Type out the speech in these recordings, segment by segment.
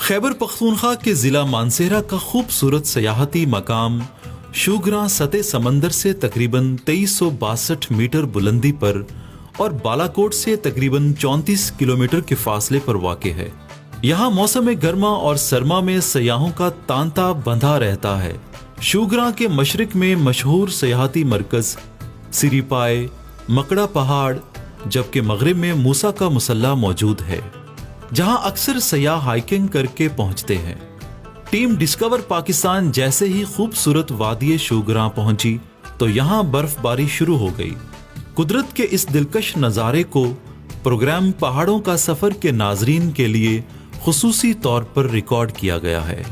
خیبر پختونخوا کے ضلع مانسہرہ کا خوبصورت سیاحتی مقام شوگراں سطح سمندر سے تقریباً 2362 میٹر بلندی پر اور بالاکوٹ سے تقریباً 34 کلومیٹر کے فاصلے پر واقع ہے۔ یہاں موسم گرما اور سرما میں سیاحوں کا تانتا بندھا رہتا ہے۔ شوگراں کے مشرق میں مشہور سیاحتی مرکز سری پائے مکڑا پہاڑ، جبکہ مغرب میں موسیٰ کا مسلح موجود ہے، جہاں اکثر سیاح ہائیکنگ کر کے پہنچتے ہیں۔ ٹیم ڈسکور پاکستان جیسے ہی خوبصورت وادی شوگراں پہنچی تو یہاں برف باری شروع ہو گئی۔ قدرت کے اس دلکش نظارے کو پروگرام پہاڑوں کا سفر کے ناظرین کے لیے خصوصی طور پر ریکارڈ کیا گیا ہے۔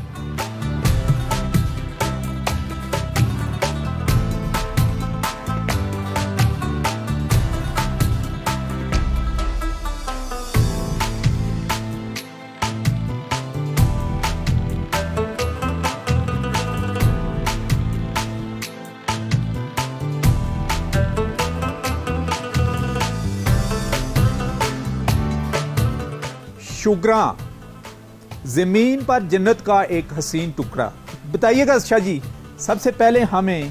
شوگراں زمین پر جنت کا ایک حسین ٹکڑا۔ بتائیے گا شاہ جی، سب سے پہلے ہمیں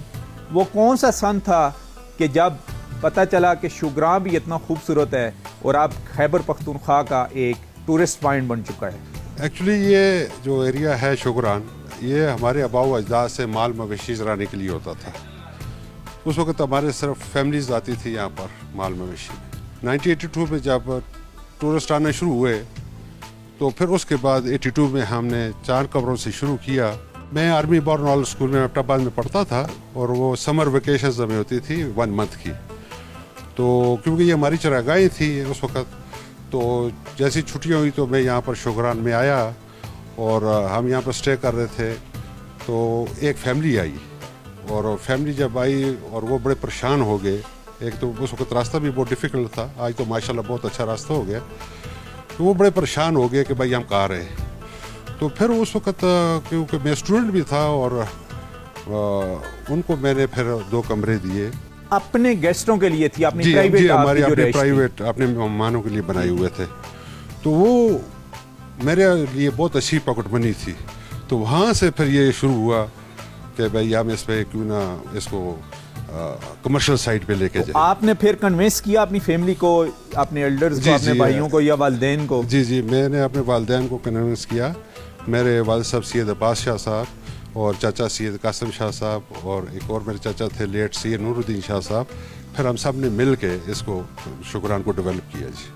وہ کون سا سن تھا کہ جب پتہ چلا کہ شوگراں بھی اتنا خوبصورت ہے اور اب خیبر پختونخوا کا ایک ٹورسٹ پوائنٹ بن چکا ہے؟ ایکچولی یہ جو ایریا ہے شوگراں، یہ ہمارے آباء و اجداد سے مال مویشی چرانے کے لیے ہوتا تھا۔ اس وقت ہمارے صرف فیملیز آتی تھی یہاں پر مال مویشی میں۔ 1982 میں جب ٹورسٹ آنے شروع ہوئے تو پھر اس کے بعد 82 میں ہم نے 4 قبروں سے شروع کیا۔ میں آرمی بورنال اسکول میں ایبٹ آباد میں پڑھتا تھا اور وہ سمر ویکیشنز ہمیں ہوتی تھی 1 منتھ کی، تو کیونکہ یہ ہماری چراگاہیں تھی اس وقت، تو جیسی چھٹیاں ہوئی تو میں یہاں پر شوگراں میں آیا اور ہم یہاں پر اسٹے کر رہے تھے۔ تو ایک فیملی آئی اور فیملی جب آئی اور وہ بڑے پریشان ہو گئے۔ ایک تو اس وقت راستہ بھی بہت ڈیفیکلٹ تھا، آج تو ماشاءاللہ بہت اچھا راستہ ہو گیا، تو وہ بڑے پریشان ہو گئے کہ بھائی ہم کہاں رہے۔ تو پھر اس وقت کیونکہ میں اسٹوڈنٹ بھی تھا اور ان کو میں نے پھر 2 کمرے دیے اپنے گیسٹوں کے لیے تھی، اپنی جی پرائیویٹ ہماری اپنے پرائیویٹ اپنے مہمانوں کے لیے بنائے ہوئے تھے۔ تو وہ میرے لیے بہت اچھی پاکٹ منی تھی۔ تو وہاں سے پھر یہ شروع ہوا کہ بھائی ہم اس پہ کیوں نہ اس کو کمرشل سائٹ پہ لے کے جائیں۔ آپ نے پھر کنوینس کیا اپنی فیملی کو، اپنے ایلڈرز کو، اپنے بھائیوں کو یا والدین کو؟ جی میں نے اپنے والدین کو کنوینس کیا۔ میرے والد صاحب سید عباس شاہ صاحب اور چاچا سید قاسم شاہ صاحب اور ایک اور میرے چاچا تھے لیٹ سید نور الدین شاہ صاحب، پھر ہم سب نے مل کے اس کو شوگراں کو ڈیولپ کیا۔ جی